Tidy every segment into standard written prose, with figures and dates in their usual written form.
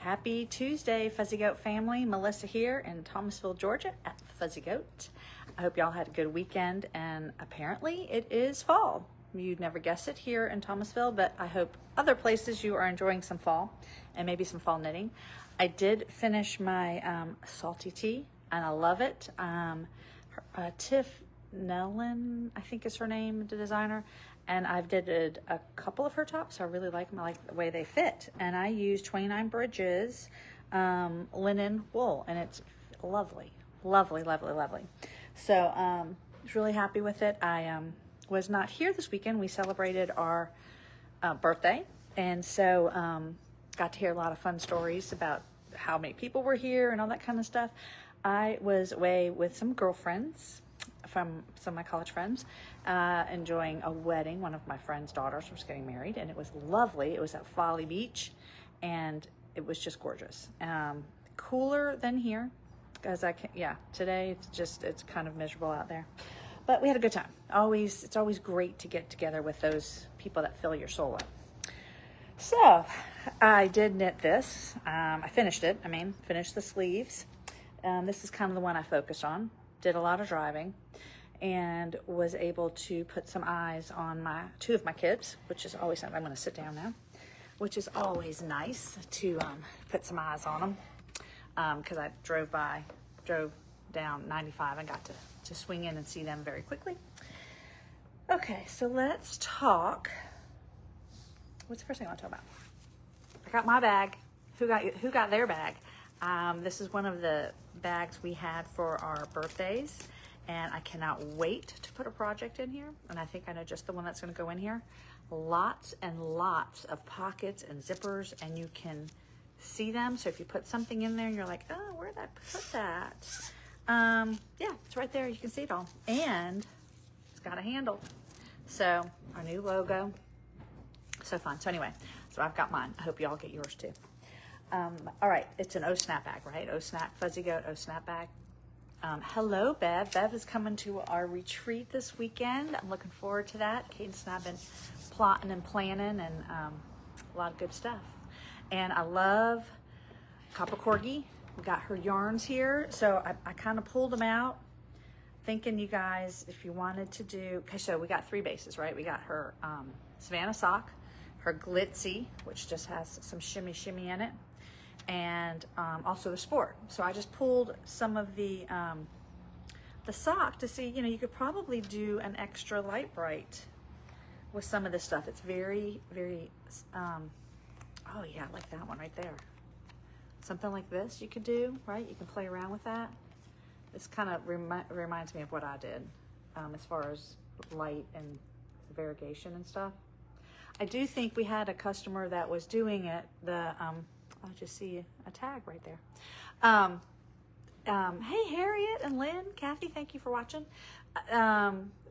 Happy Tuesday, Fuzzy Goat family. Melissa here in Thomasville, Georgia at the Fuzzy Goat. I hope y'all had a good weekend, and apparently it is fall. You'd never guess it here in Thomasville, but I hope other places you are enjoying some fall and maybe some fall knitting. I did finish my salty tea, and I love it. Tiff Nellen, I think is her name, the designer. And I've did a couple of her tops. I really like them. I like the way they fit. And I use 29 Bridges linen wool, and it's lovely, lovely, lovely, lovely. So I was really happy with it. I was not here this weekend. We celebrated our birthday, and so got to hear a lot of fun stories about how many people were here and all that kind of stuff. I was away with some girlfriends from some of my college friends, enjoying a wedding. One of my friend's daughters was getting married, and it was lovely. It was at Folly Beach, and it was just gorgeous. Cooler than here, because today it's kind of miserable out there, but we had a good time. It's always great to get together with those people that fill your soul up. So I did knit this. I finished it. Finished the sleeves. This is kind of the one I focused on. Did a lot of driving, and was able to put some eyes on two of my kids, which is always something. I'm going to sit down now, which is always nice to put some eyes on them, because I drove down 95 and got to swing in and see them very quickly. Okay, so let's talk. What's the first thing I want to talk about? I got my bag. Who got their bag? This is one of the bags we had for our birthdays, and I cannot wait to put a project in here. And I think I know just the one that's going to go in here. Lots and lots of pockets and zippers, and you can see them. So if you put something in there and you're like, oh, where did I put that? Yeah, it's right there. You can see it all. And it's got a handle. So our new logo. So fun. So anyway, so I've got mine. I hope y'all get yours too. All right, it's an O-Snap bag, right? O-Snap, Fuzzy Goat, O-Snap bag. Hello, Bev. Bev is coming to our retreat this weekend. I'm looking forward to that. Cadence and I have been plotting and planning, and a lot of good stuff. And I love Copper Corgi. We got her yarns here, so I kind of pulled them out, thinking you guys, if you wanted to do, okay, so we got 3 bases, right? We got her Savannah sock, her Glitzy, which just has some shimmy in it, and also the sport. So I just pulled some of the sock to see, you could probably do an extra light bright with some of this stuff. It's very, very, oh yeah, I like that one right there. Something like this you could do, right? You can play around with that. This kind of reminds me of what I did as far as light and variegation and stuff. I do think we had a customer that was doing it, I'll just see a tag right there. Hey, Harriet and Lynn, Kathy, thank you for watching.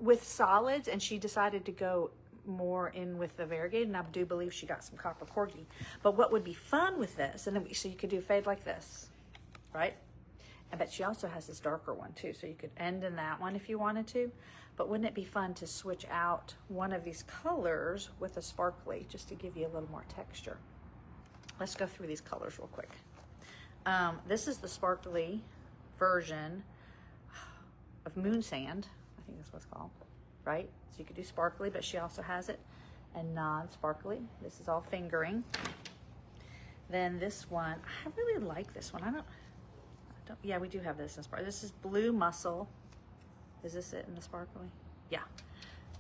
With solids, and she decided to go more in with the variegated, and I do believe she got some Copper Corgi. But what would be fun with this, and then so you could do fade like this, right? I bet she also has this darker one too, so you could end in that one if you wanted to. But wouldn't it be fun to switch out one of these colors with a sparkly, just to give you a little more texture? Let's go through these colors real quick. This is the sparkly version of Moon Sand. I think that's what it's called, right? So you could do sparkly, but she also has it and non-sparkly. This is all fingering. Then this one, I really like this one. I don't, yeah, we do have this in sparkly. This is Blue Muscle. Is this it in the sparkly? Yeah.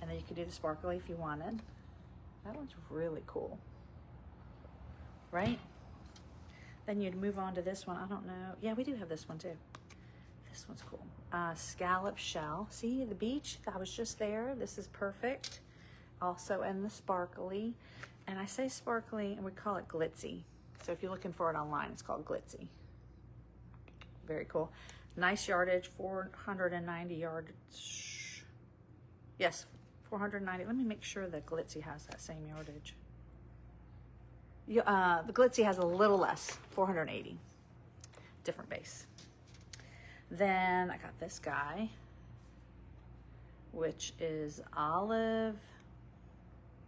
And then you could do the sparkly if you wanted. That one's really cool, right? Then you'd move on to this one. I don't know. Yeah, we do have this one too. This one's cool. Scallop Shell. See the beach? I was just there. This is perfect. Also in the sparkly. And I say sparkly, and we call it Glitzy. So if you're looking for it online, it's called Glitzy. Very cool. Nice yardage, 490 yards. Yes, 490. Let me make sure the Glitzy has that same yardage. The Glitzy has a little less, 480. Different base. Then I got this guy, which is olive.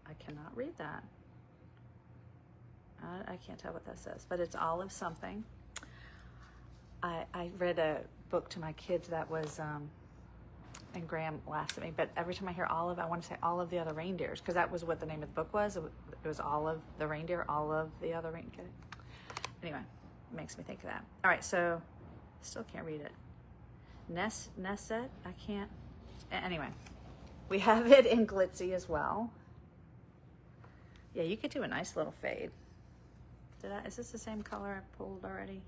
I cannot read that. I can't tell what that says, but it's olive something. I read a book to my kids that was, and Graham laughs at me, but every time I hear Olive, I want to say Olive the Other Reindeers, because that was what the name of the book was. It was Olive the Reindeer, Olive the Other Reindeer. Anyway, it makes me think of that. All right, so still can't read it. Nesset, I can't. Anyway, we have it in glitzy as well. Yeah, you could do a nice little fade. Is this the same color I pulled already?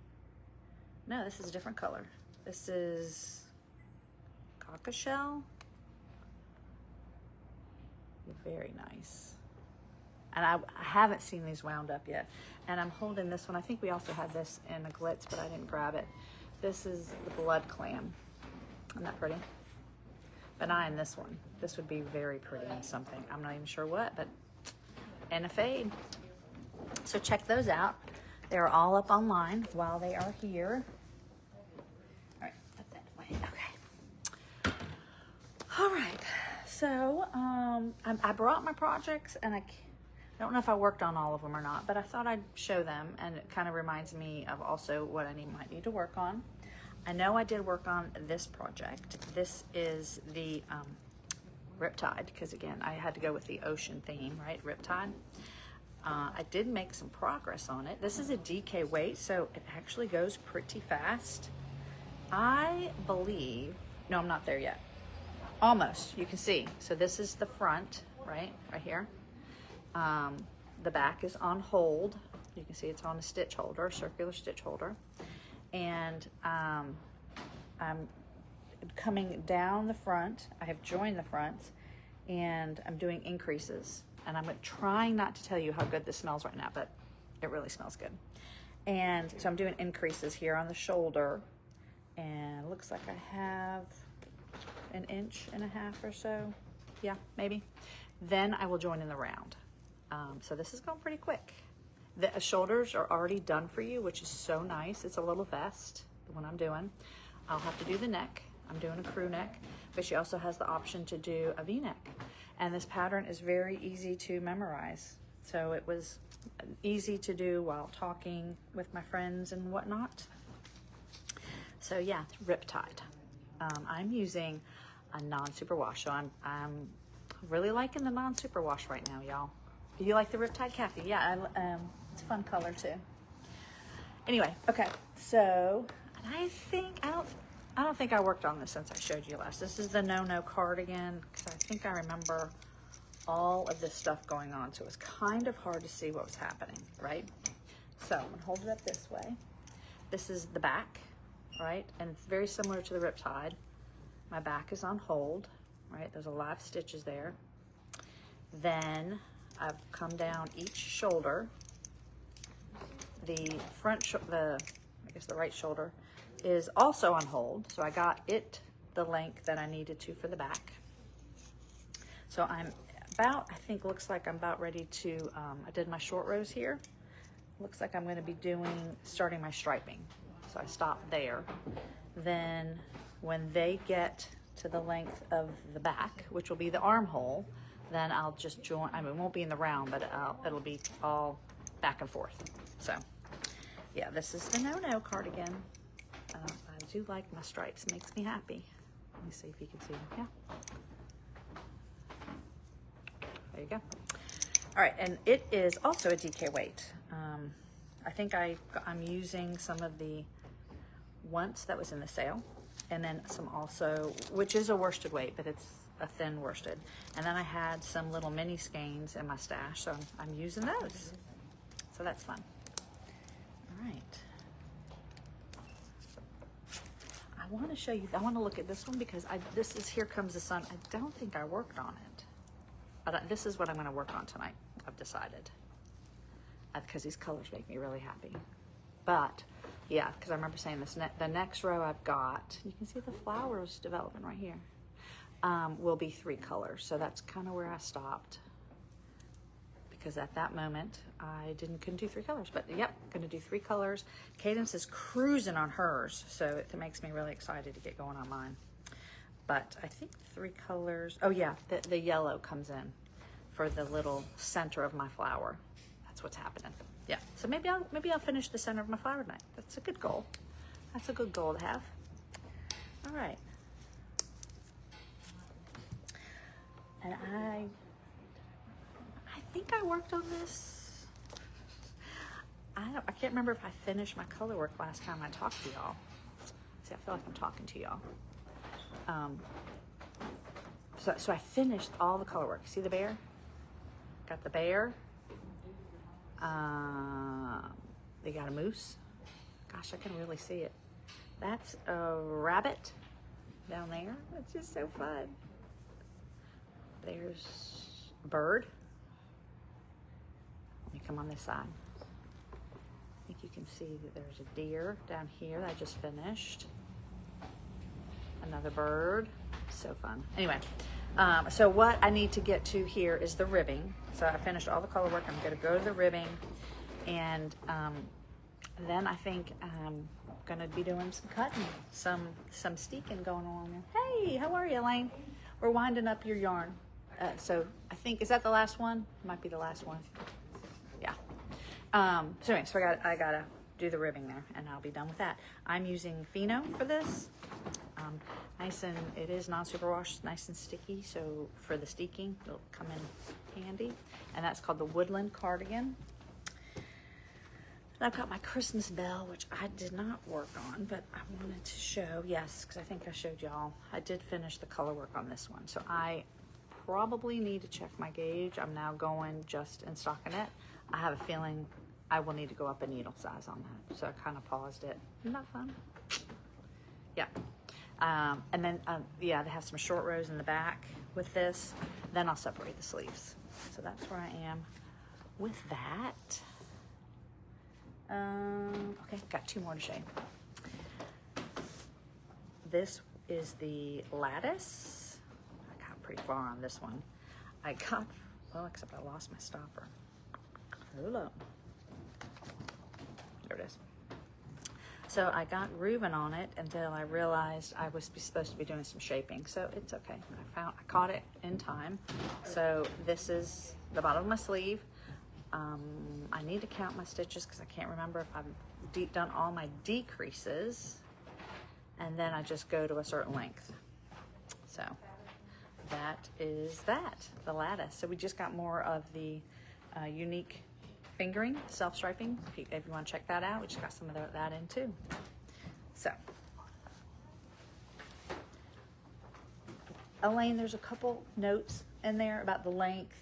No, this is a different color. This is Cockleshell. Very nice. And I haven't seen these wound up yet. And I'm holding this one. I think we also had this in a glitz, but I didn't grab it. This is the blood clam. Isn't that pretty? But I in this one. This would be very pretty in something. I'm not even sure what, but in a fade. So check those out. They're all up online while they are here. All right, put that away. Okay. All right. So I brought my projects, and I don't know if I worked on all of them or not, but I thought I'd show them, and it kind of reminds me of also what I might need to work on. I know I did work on this project. This is the Riptide, because again, I had to go with the ocean theme, right? Riptide. I did make some progress on it. This is a DK weight, so it actually goes pretty fast. I believe, no, I'm not there yet. Almost, you can see. So this is the front, right here. The back is on hold. You can see it's on a stitch holder, circular stitch holder. And I'm coming down the front. I have joined the fronts, and I'm doing increases. And I'm trying not to tell you how good this smells right now, but it really smells good. And so I'm doing increases here on the shoulder, and it looks like I have 1.5 inches or so. Yeah, maybe. Then I will join in the round. So this is going pretty quick. The shoulders are already done for you, which is so nice. It's a little vest, the one I'm doing. I'll have to do the neck. I'm doing a crew neck, but she also has the option to do a V-neck. And this pattern is very easy to memorize. So it was easy to do while talking with my friends and whatnot. So yeah, Riptide. I'm using a non-superwash. So I'm really liking the non-superwash right now, y'all. Do you like the Riptide, Kathy? Yeah, it's a fun color too. Anyway, okay. So I don't think I worked on this since I showed you last. This is the No cardigan, because I think I remember all of this stuff going on, so it was kind of hard to see what was happening, right? So I'm gonna hold it up this way. This is the back, right? And it's very similar to the Riptide. My back is on hold, right? There's a lot of stitches there. Then I've come down each shoulder. The front, I guess the right shoulder is also on hold. So I got it the length that I needed to for the back. So I'm about, I think looks like I'm about ready to, I did my short rows here. Looks like I'm going to be starting my striping. So I stopped there. Then when they get to the length of the back, which will be the armhole, then I'll just join. I mean, it won't be in the round, but it'll be all back and forth. So yeah, this is the No cardigan. I do like my stripes. It makes me happy. Let me see if you can see them. Yeah. There you go. All right, and it is also a DK weight. I think I'm using some of the Once that was in the sale, and then some also, which is a worsted weight, but it's a thin worsted. And then I had some little mini skeins in my stash, so I'm using those. So that's fun. All right. I want to show you, I want to look at this one because this is Here Comes the Sun. I don't think I worked on it, but this is what I'm going to work on tonight, I've decided, because these colors make me really happy. But yeah, because I remember saying this, the next row I've got, you can see the flowers developing right here, will be 3 colors. So that's kind of where I stopped, because at that moment I couldn't do 3 colors, but yep, gonna do 3 colors. Cadence is cruising on hers, so it makes me really excited to get going on mine. But I think 3 colors, oh yeah, the yellow comes in for the little center of my flower. That's what's happening. Yeah, so maybe I'll finish the center of my flower tonight. That's a good goal. That's a good goal to have. All right. And I think I worked on this. I can't remember if I finished my color work last time I talked to y'all. See, I feel like I'm talking to y'all. So I finished all the color work. See the bear? Got the bear. They got a moose. Gosh, I can really see it. That's a rabbit down there. It's just so fun. There's a bird. Let me come on this side. I think you can see that there's a deer down here that I just finished. Another bird. So fun. Anyway, so what I need to get to here is the ribbing. So I finished all the color work. I'm going to go to the ribbing, and then I think I'm going to be doing some cutting, some steeking going on there. Hey, how are you, Elaine? We're winding up your yarn. So I think, is that the last one? Might be the last one. Yeah. So anyway, so I gotta do the ribbing there, and I'll be done with that. I'm using Pheno for this. Nice, and it is non-superwash, nice and sticky, so for the steeking it'll come in handy. And that's called the Woodland Cardigan. And I've got my Christmas bell, which I did not work on, but I wanted to show, yes, because I think I showed y'all. I did finish the color work on this one, so I probably need to check my gauge. I'm now going just in stockinette. I have a feeling I will need to go up a needle size on that, so I kind of paused it. Isn't that fun? Yeah. And then, yeah, they have some short rows in the back with this. Then I'll separate the sleeves. So that's where I am with that. Okay, got two more to show you. This is the lattice. I got pretty far on this one. I got, well, except I lost my stopper. Hold up. There it is. So I got Reuben on it until I realized I was supposed to be doing some shaping. So it's okay. I caught it in time. So this is the bottom of my sleeve. I need to count my stitches because I can't remember if I've done all my decreases. And then I just go to a certain length. So that is that, the lattice. So we just got more of the unique fingering, self-striping. If you want to check that out, we just got some of that in too. So, Elaine, there's a couple notes in there about the length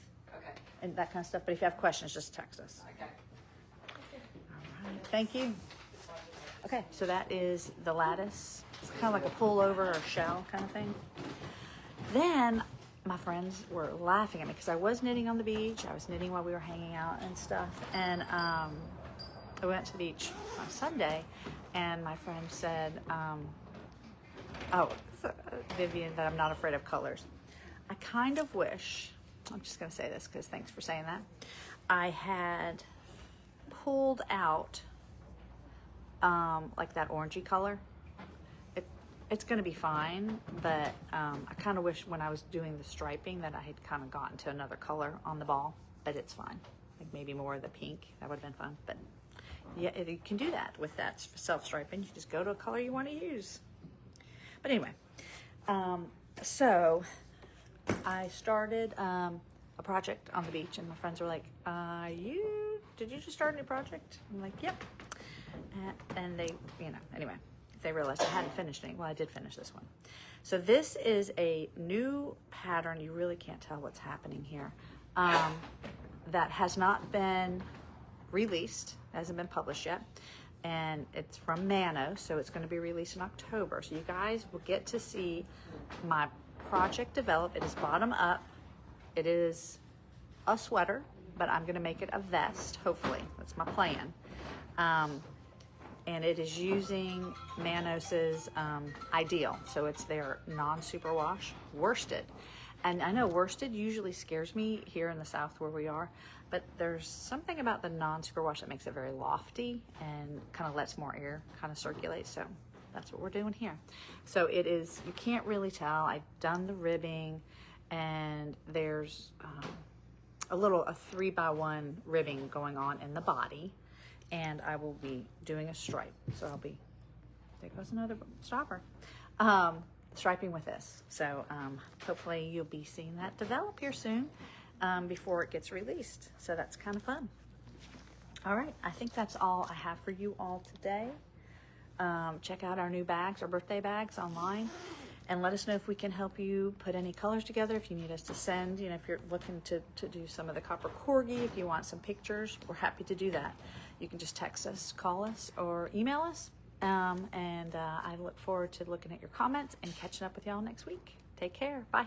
and that kind of stuff, but if you have questions, just text us. Okay. All right, thank you. Okay, so that is the lattice. It's kind of like a pullover or shell kind of thing. Then my friends were laughing at me because I was knitting on the beach. I was knitting while we were hanging out and stuff. And I went to the beach on Sunday, and my friend said, Vivian, that I'm not afraid of colors. I kind of wish, I'm just going to say this because thanks for saying that, I had pulled out like that orangey color. It's going to be fine, but I kind of wish when I was doing the striping that I had kind of gotten to another color on the ball, but it's fine. Like maybe more of the pink, that would have been fun. But yeah, you can do that with that self-striping. You just go to a color you want to use. But anyway, so I started a project on the beach, and my friends were like, did you just start a new project? I'm like, yep. And they, anyway. They realized I hadn't finished any. Well, I did finish this one. So this is a new pattern. You really can't tell what's happening here. That has not been released, hasn't been published yet. And it's from Mano, so it's going to be released in October. So you guys will get to see my project develop. It is bottom up. It is a sweater, but I'm going to make it a vest, hopefully. That's my plan. And it is using Manos's Ideal. So it's their non-superwash worsted. And I know worsted usually scares me here in the South where we are, but there's something about the non-superwash that makes it very lofty and kind of lets more air kind of circulate. So that's what we're doing here. So it is, you can't really tell. I've done the ribbing, and there's a 3x1 ribbing going on in the body, and I will be doing a stripe. So there goes another stopper. Striping with this. So hopefully you'll be seeing that develop here soon before it gets released. So that's kind of fun. All right, I think that's all I have for you all today. Check out our new bags, our birthday bags online, and let us know if we can help you put any colors together. If you need us to send, if you're looking to do some of the copper corgi, if you want some pictures, we're happy to do that. You can just text us, call us, or email us. I look forward to looking at your comments and catching up with y'all next week. Take care. Bye.